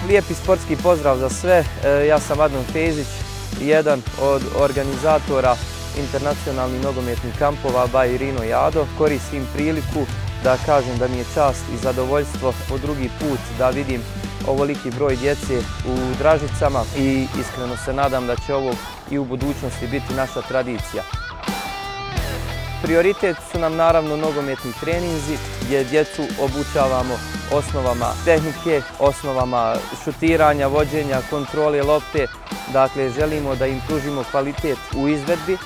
Lijepi sportski pozdrav za sve. Ja sam Adnan Fejzić, jedan od organizatora internacionalnih nogometnih kampova by Rino i Ado. Koristim priliku da kažem da mi je čast i zadovoljstvo po drugi put da vidim ovoliki broj djece u Dražicama i iskreno se nadam da će ovo i u budućnosti biti naša tradicija. Prioritet su nam naravno nogometni treninzi gdje djecu obučavamo osnovama tehnike, osnovama šutiranja, vođenja, kontrole lopte. Dakle, želimo da im pružimo kvalitet u izvedbi.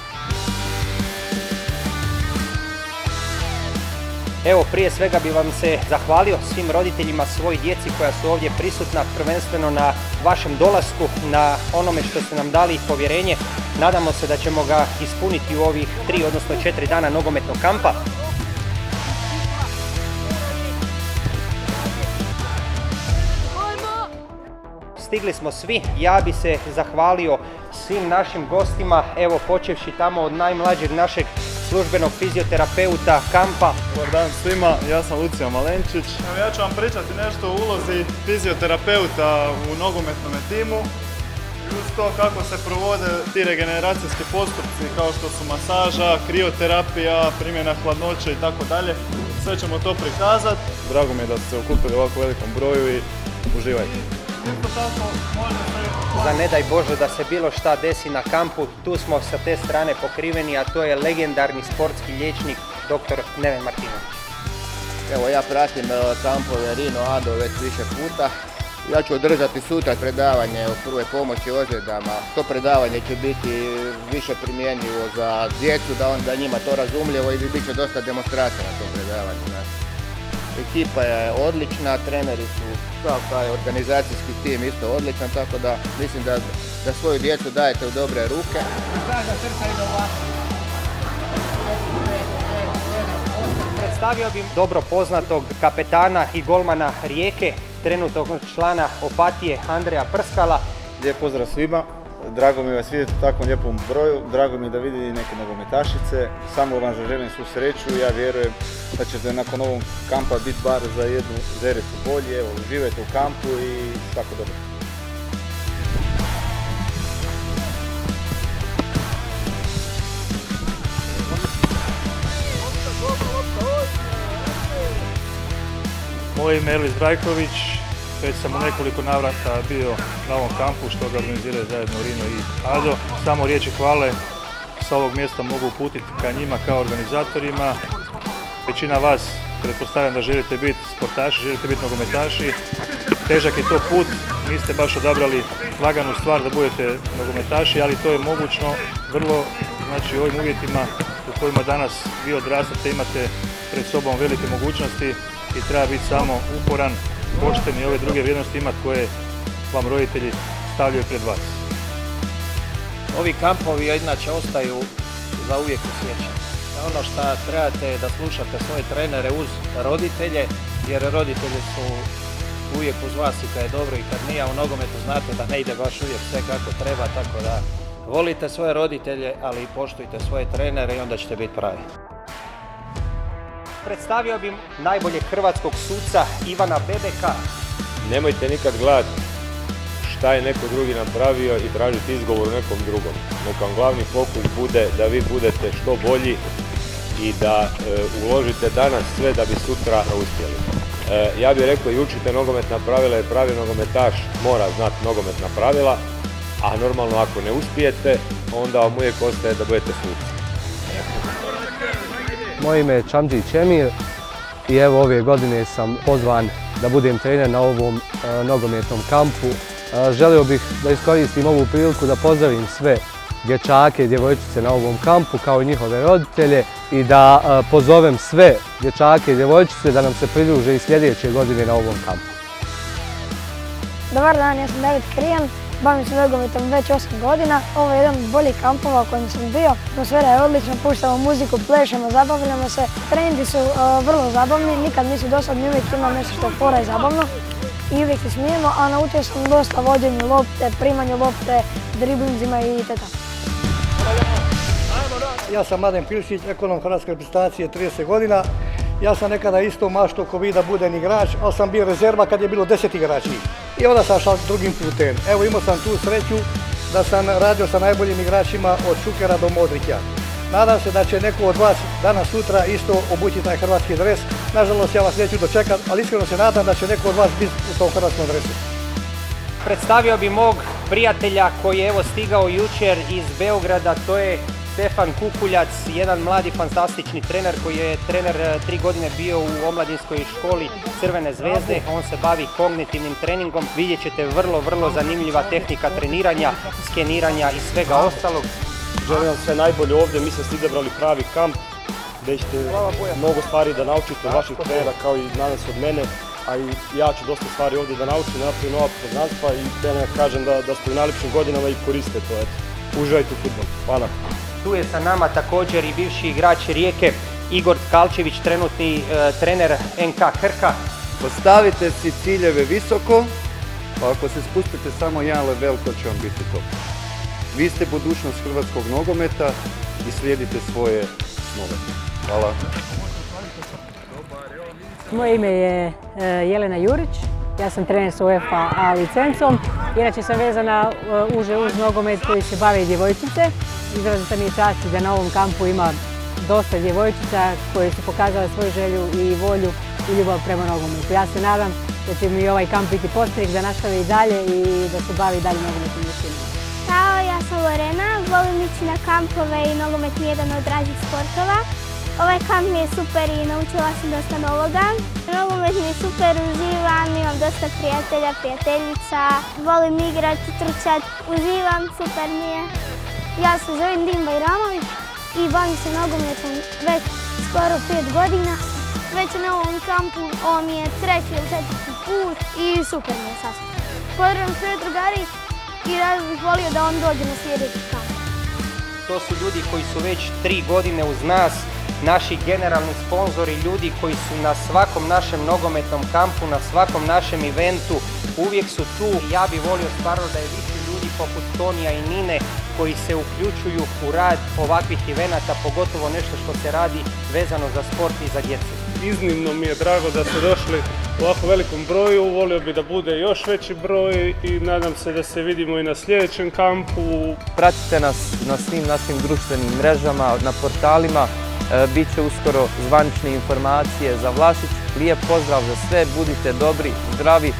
Evo, prije svega bi vam se zahvalio svim roditeljima svoj djeci koja su ovdje prisutna, prvenstveno na vašem dolasku, na onome što ste nam dali povjerenje. Nadamo se da ćemo ga ispuniti u ovih 3, odnosno 4 dana nogometnog kampa. Stigli smo svi, ja bi se zahvalio svim našim gostima, evo počevši tamo od najmlađeg našeg službenog fizioterapeuta kampa. Dobar dan svima, ja sam Lucijan Malenčić. Ja ću vam pričati nešto o ulozi fizioterapeuta u nogometnom timu i uz to kako se provode ti regeneracijski postupci kao što su masaža, krioterapija, primjena hladnoće i tako dalje. Sve ćemo to prikazati. Drago mi je da ste se okupili u ovako velikom broju i uživajte. Isto tako, za ne daj Bože da se bilo šta desi na kampu, tu smo sa te strane pokriveni, a to je legendarni sportski liječnik dr. Neven Martinović. Evo, ja pratim kampove Rino Ado već više puta. Ja ću održati sutra predavanje o prvoj pomoći ozljedama. To predavanje će biti više primjenjivo za djecu, da onda njima to razumljivo i bit će dosta demonstracija na tom predavanju. Ekipa je odlična, treneri su, taj organizacijski tim isto odličan, tako da mislim da svoju djecu dajete u dobre ruke. Predstavio bih dobro poznatog kapetana i golmana Rijeke, trenutnog člana Opatije Andreja Prskala. Lijep pozdrav svima, drago mi je vas vidjeti u takvom lijepom broju, drago mi je da vidim neke nogometašice, samo vam želim svu sreću, ja vjerujem da ćete nakon ovog kampa biti bar za jednu zericu bolji, evo, uživajte u kampu i svako dobro. Moje ime je Elis Brajković, već sam u nekoliko navrata bio na ovom kampu što ga organiziraju zajedno Rino i Ado. Samo riječi hvale sa ovog mjesta mogu uputiti ka njima kao organizatorima. Većina vas pretpostavljam da želite biti sportaši, želite biti nogometaši. Težak je to put, niste baš odabrali laganu stvar da budete nogometaši, ali to je mogućno vrlo, znači u ovim uvjetima u kojima danas vi odrastate imate pred sobom velike mogućnosti i treba biti samo uporan, pošten i ove druge vrijednosti imati koje vam roditelji stavljaju pred vas. Ovi kampovi inače ostaju za uvijek u sjećanju. Ono što trebate je da slušate svoje trenere uz roditelje, jer roditelji su uvijek uz vas i kad je dobro i kad nije, a u nogometu znate da ne ide baš uvijek sve kako treba, tako da volite svoje roditelje, ali i poštujte svoje trenere i onda ćete biti pravi. Predstavio bih najboljeg hrvatskog suca Ivana Bebeka. Nemojte nikad gledati šta je neko drugi napravio i tražiti izgovor u nekom drugom. Neka vam glavni fokus bude da vi budete što bolji i da uložite danas sve da bi sutra uspjeli. Ja bih rekao i učite nogometna pravila jer pravi nogometaš mora znati nogometna pravila, a normalno ako ne uspijete onda vam uvijek ostaje da budete suci. Moje ime je Čamđić Emir i evo ove godine sam pozvan da budem trener na ovom nogometnom kampu. Želio bih da iskoristim ovu priliku da pozdravim sve dječake i djevojčice na ovom kampu kao i njihove roditelje i da pozovem sve dječake i djevojčice da nam se pridruže i sljedeće godine na ovom kampu. Dobar dan, ja sam David Krijan, bavim se nogometom već 8 godina. Ovo je jedan od boljih kampova u kojem sam bio. Atmosfera je odlična, puštamo muziku, plešemo, zabavljamo se. Treninzi su vrlo zabavni, nikad nisu dosadni, uvijek ima nešto što je fora i zabavno. I uvijek se smijemo, a naučio sam dosta vođenju lopte, primanju lopte, driblinzima i tako. Ja sam Mladen Pilšić, ekonom hrvatske reprezentacije 30 godina. Ja sam nekada isto maštao ko vi da budem igrač, ali sam bio rezerva kad je bilo 10 igrači. i onda sam šao drugim putem. Evo imao sam tu sreću da sam radio sa najboljim igračima od Šukera do Modrića. Nadam se da će neko od vas danas sutra isto obući taj hrvatski dres. Nažalost ja vas neću dočekati, ali iskreno se nadam da će neko od vas biti u tom hrvatskom dresu. Predstavio bi mog prijatelja koji je evo stigao jučer iz Beograda, to je Stefan Kukuljac, jedan mladi fantastični trener koji je trener 3 godine bio u omladinskoj školi Crvene zvezde. On se bavi kognitivnim treningom. Vidjet ćete vrlo zanimljiva tehnika treniranja, skeniranja i svega ostalog. Želim vam sve najbolje ovdje, mislim da ste izabrali pravi kamp, gdje ćete mnogo stvari da naučite od vaših trenera kao i danas od mene, a i ja ću dosta stvari ovdje da naučim, napravim nova poznanstva i da kažem da ste u najljepšim godinama i koriste to. Uživajte u fudbalu. Hvala. Tu je sa nama također i bivši igrač Rijeke Igor Tkalčević, trenutni trener NK Krka. Postavite si ciljeve visoko, pa ako se spustite samo jedan level, to će vam biti to. Vi ste budućnost hrvatskog nogometa i slijedite svoje snove. Hvala. Moje ime je Jelena Jurić, ja sam trener s UEFA A licencom. Inače sam vezana uže uz nogomet koji se bave i djevojčice. Izrazita mi je čast da na ovom kampu ima dosta djevojčica koje su pokazale svoju želju i volju i ljubav prema nogometu. Ja se nadam da će mi ovaj kamp biti podstrek da nastave i dalje i da se bavi dalje nogometnim vještinama. Ćao, ja sam Lorena, volim ići na kampove i nogomet mi je jedan od dražih sportova. Ovaj kamp mi je super i naučila sam dosta novoga. Nogomet mi je super, uživam, imam dosta prijatelja, prijateljica, volim igrati, trčati, uživam, super mi je. Ja se zovem Dim Bajramović i bavim se nogometom već skoro 5 godina. Već na ovom kampu, ovo mi je 3. ili 4. put i super mi je sasvim. Pozdravljam sve drugari i rado bih volio da on dođe na sljedeći kamp. To su ljudi koji su već 3 godine uz nas, naši generalni sponzori, ljudi koji su na svakom našem nogometnom kampu, na svakom našem eventu, uvijek su tu. Ja bih volio stvarno da je više ljudi poput Tonija i Nine koji se uključuju u rad ovakvih evenata, pogotovo nešto što se radi vezano za sport i za djecu. Iznimno mi je drago da ste došli u ovako velikom broju, volio bi da bude još veći broj i nadam se da se vidimo i na sljedećem kampu. Pratite nas na svim našim društvenim mrežama, na portalima. Biće uskoro zvanične informacije za Vlašić. Lijep pozdrav za sve, budite dobri, zdravi,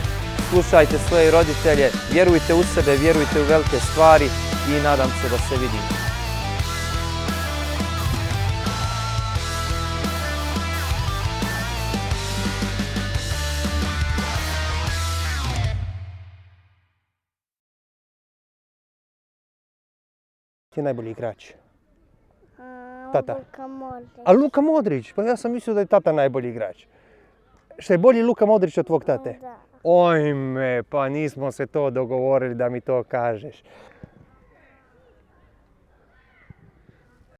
slušajte svoje roditelje, vjerujte u sebe, vjerujte u velike stvari i nadam se da se vidimo. Ti je najbolji igrač? Tata. Luka Modrić. A Luka Modrić? Pa ja sam mislio da je tata najbolji igrač. Što je bolji Luka Modrić od tvog tate? Da. Ojme, pa nismo se to dogovorili da mi to kažeš.